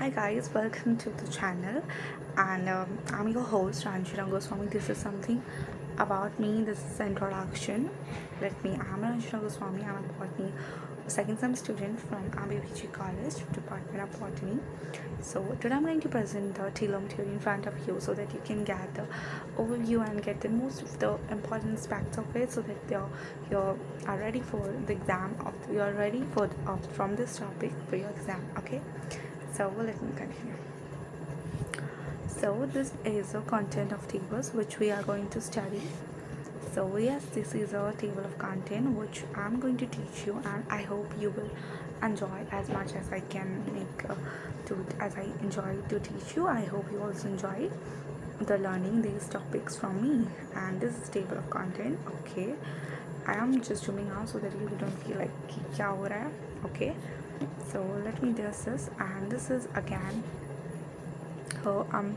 Hi guys, welcome to the channel, and I'm your host Ranjana Goswami. This is something about me. This is the introduction. I'm Ranjana Goswami. I'm a botany second sem student from ABPG College, Department of Botany. So today I'm going to present the telome theory in front of you so that you can get the overview and get the most of the important aspects of it, so that you're are ready for the exam. You're ready for from this topic for your exam. Okay. So let me continue. So this is a content of tables which we are going to study. So yes, this is a table of content which I'm going to teach you, and I hope you will enjoy as much as I can make as I enjoy to teach you. I hope you also enjoy the learning these topics from me. And this is table of content. Okay, I am just zooming out so that you don't feel like kya ho raha hai. Okay, so let me do this, and this is again I'm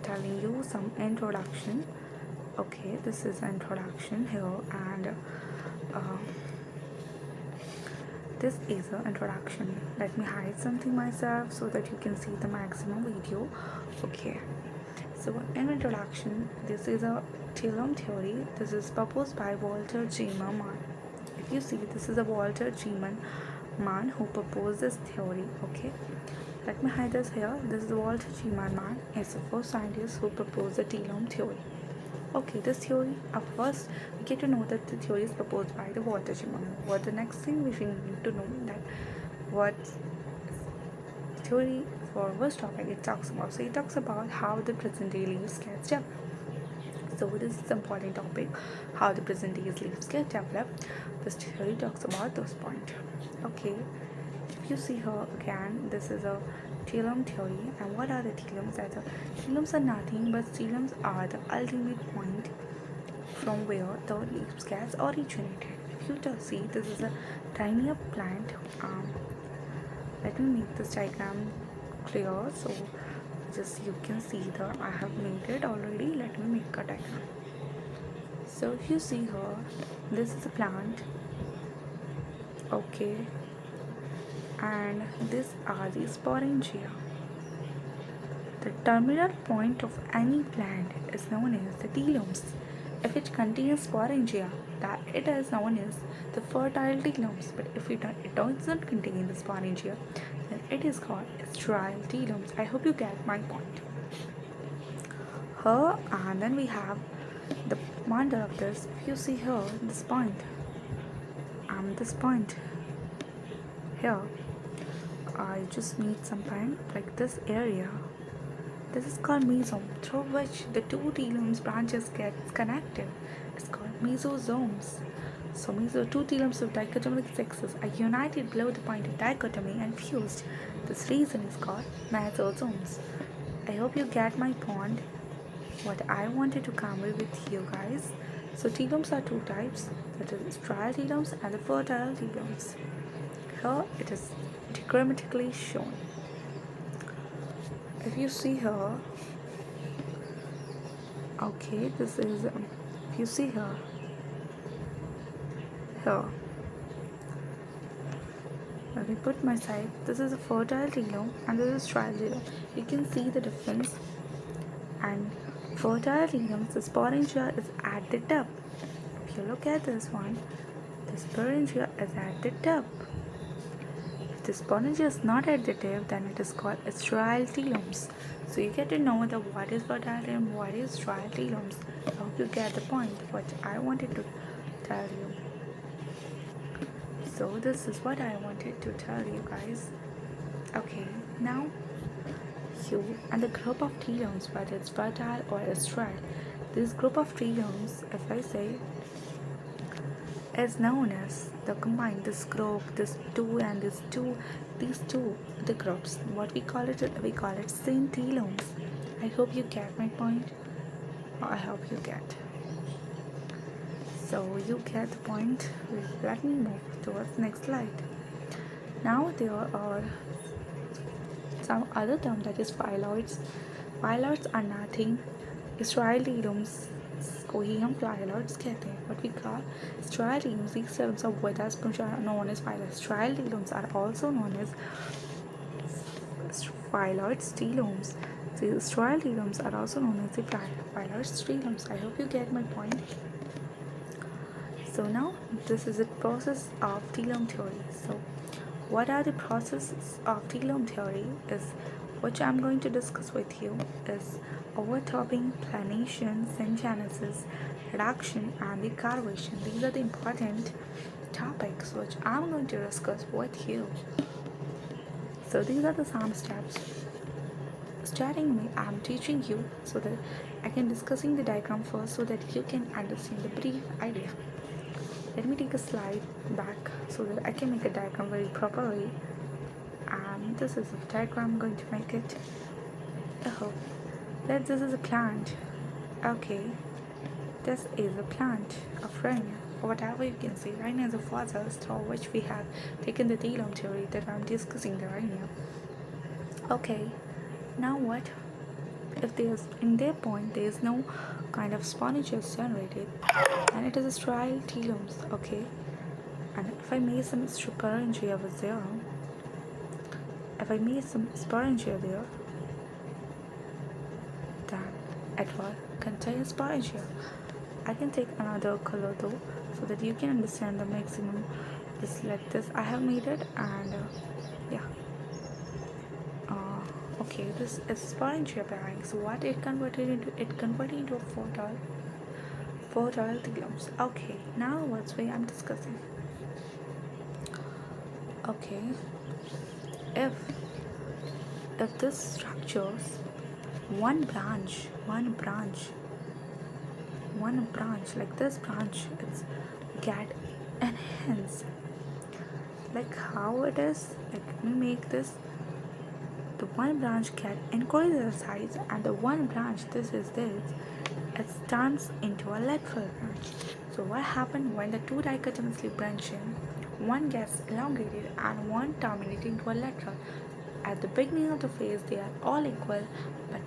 telling you some introduction. Okay, this is an introduction here, and uh, this is an introduction. Let me hide something myself so that you can see the maximum video. Okay, so in introduction, this is a telome theory. This is proposed by Walter G. Mann. If you see, this is a Walter G. Mann who proposed this theory. Okay, let me hide this here. This is Walter G. Mann is the first scientist who proposed the telome theory. Okay, this theory, of course, we get to know that the theory is proposed by the Walter G. Mann. What the next thing we need to know that what theory for which topic it talks about. So it talks about how the present day leaves get developed. So this is the important topic, how the present day leaves get developed. This theory talks about those points. Okay, if you see here again, this is a telome theory. And what are the telomes? Telomes are nothing but telomes are the ultimate point from where the leaves gets originated. If you just see, this is a tinier plant. Let me make this diagram clear so just you can see the I have made it already. Let me make a diagram. So if you see here, this is a plant. Okay, and these are the sporangia. The terminal point of any plant is known as the telomes. If it contains sporangia, that it is known as the fertile telomes. But if it doesn't contain the sporangia, then it is called sterile telomes. I hope you get my point. Here, and then we have the pointer of this. If you see here, this point, and this point here, I just need some pen like this area. This is called mesome, through which the two telomes branches get connected. It's called mesosomes. So two telomes of dichotomic sexes are united below the point of dichotomy and fused. This region is called mesosomes. I hope you get my point. What I wanted to convey with you guys. So telomes are two types, that is sterile telomes and the fertile telomes. Here it is diagrammatically shown. If you see here, okay, this is if you see here, let me put my side. This is a fertile telome and this is sterile telome. You can see the difference. And fertile telomes, the sporangia is at the top. If you look at this one, the sporangia is at the top. If the sporangia is not at the tip, then it is called sterile telomes. So you get to know what is fertile and what is sterile telomes. I hope you get the point what I wanted to tell you. So this is what I wanted to tell you guys. Okay, now you and the group of telomes, whether it's fertile or sterile, this group of telomes, if I say, is known as the combined this group, this two and these two the groups, what we call it same telomes. I hope you get my point. I hope you get. So you get the point. Let me move towards next slide. Now there are some other term, that is phylloids. Phylloids are nothing sterile telomes को ही हम phylloids कहते हैं. What we call sterile telomes, these cells of Vedas are known as phylloids. Sterile telomes are also known as phyllodes telomes. The sterile telomes are also known as the phyllodes telomes. I hope you get my point. So now this is the process of telome theory. So what are the processes of telome theory is which I'm going to discuss with you is overtopping, planation, syngenesis, reduction, and the carvation. These are the important topics which I'm going to discuss with you. So these are the some steps. Starting me, I'm teaching you so that I can discussing the diagram first so that you can understand the brief idea. Let me take a slide back so that I can make a diagram very properly. And this is a diagram I'm going to make it. Oh, this is a plant. Okay, this is a plant of rhino, or whatever you can say. Rhino is a fossil through which we have taken the telome theory that I'm discussing the rhino. Okay, now what? If there's in their point there is no kind of sporangias generated, and it is a sterile telomes. Okay, and if I make some sporangia over there, if I make some sporangia there, then it will contain sporangia. I can take another color though so that you can understand the maximum. Just like this I have made it, and yeah. Okay, this is sporangia bearing. So what it converted into? It converted into a fertile telomes. Okay, now what's way I'm discussing. Okay, if this structures one branch like this branch, it's get enhanced. Like how it is, like we make this, the one branch get increases the size, and the one branch, this is this, it turns into a lateral branch. So what happened when the two dichotomously branching, one gets elongated and one terminated into a lateral. At the beginning of the phase they are all equal, but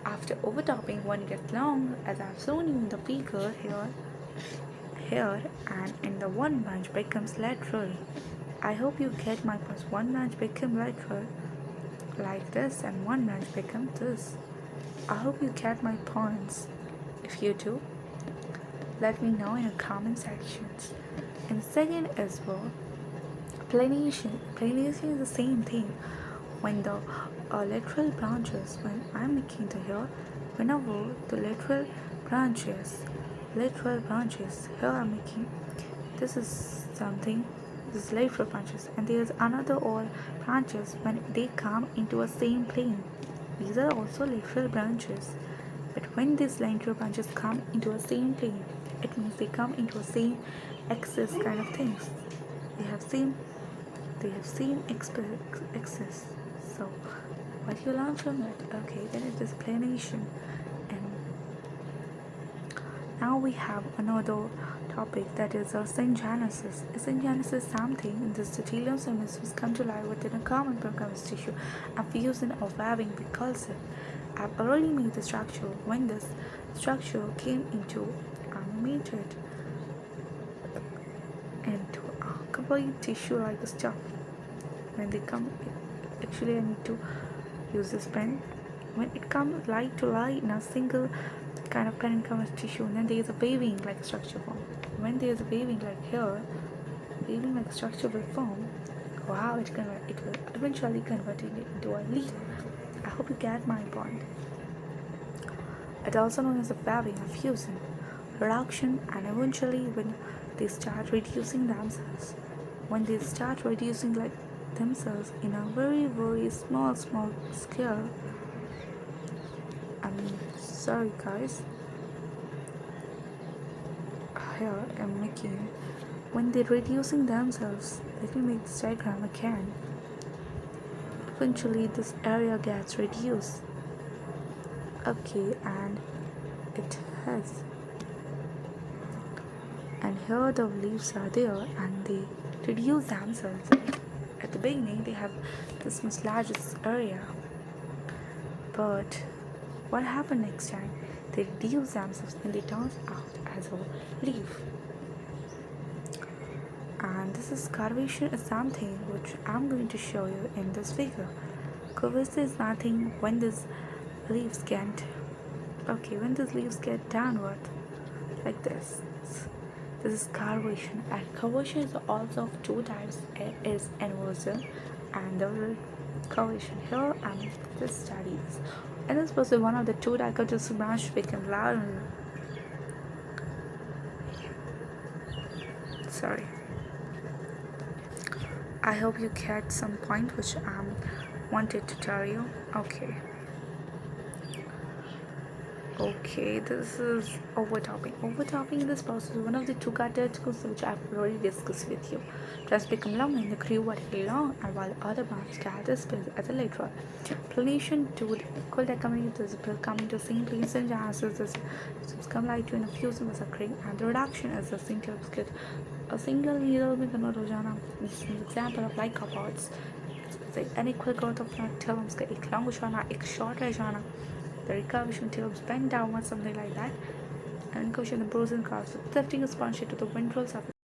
after overtopping one gets long, as I've shown you in the figure here, and in the one branch becomes lateral. I hope you get my point. One branch becomes lateral like this, and one branch becomes this. I hope you get my points. If you do, let me know in the comment sections. And the second is well, planation. Planation is the same thing. When the lateral branches, when I'm making the here, whenever the lateral branches, here I'm making, this is something, this is lateral branches, and there's another all branches when they come into a same plane. These are also lateral branches, but when these lateral branches come into a same plane, it means they come into a same axis kind of things. They have same axis. So what you learn from it? Okay, then it is planation. And now we have another topic, that is syngenesis. Syngenesis is something in this the telomes and mesomeres come to life within a common parenchymal tissue and fusion or webbing repulsive. I've already made the structure. When this structure came into animated into a complete tissue like a stuff, when they come, actually I need to use this pen. When it comes light to light in a single kind of parenchymal tissue, and then there is a waving like structure form. When there is a waving like here, waving like structure will form. Wow, it will eventually convert it into a leaf. I hope you get my point. It also known as a webbing, a fusion, reduction, and eventually when they start reducing themselves, when they start reducing like themselves in a very small scale. I'm sorry guys, here I'm making, when they're reducing themselves, let me make this diagram again. Eventually this area gets reduced. Okay, and it has, and here the leaves are there and they reduce themselves. At the beginning they have this much largest area, but what happened next time? They reduce themselves and they turn out as a leaf. And this is carvation is something which I'm going to show you in this figure. Curvature is nothing when these leaves get when these leaves get downward like this. This is curvation, and curvation is also of two types. It is inversion and the curvation. Here I'm just study this. And this was one of the two that I could just smash become louder. Sorry. I hope you get some point which I wanted to tell you. Okay, this is overtopping. Overtopping in this process is one of the two categories which I've already discussed with you. Plants become long and the crew what long, and while other plants gather space as a lateral. Pollination to the cold community is coming to same place and chances this come like to in a few symbols occurring, and the reduction is a single skid. A single needle with an rojana is an example of lycopods. It's an unequal growth of telomes का एक long हो जाना एक short रह जाना. The recursion telomes bend downward, something like that. And incursion the pros and cons. Shifting a sponge to the ventral surface.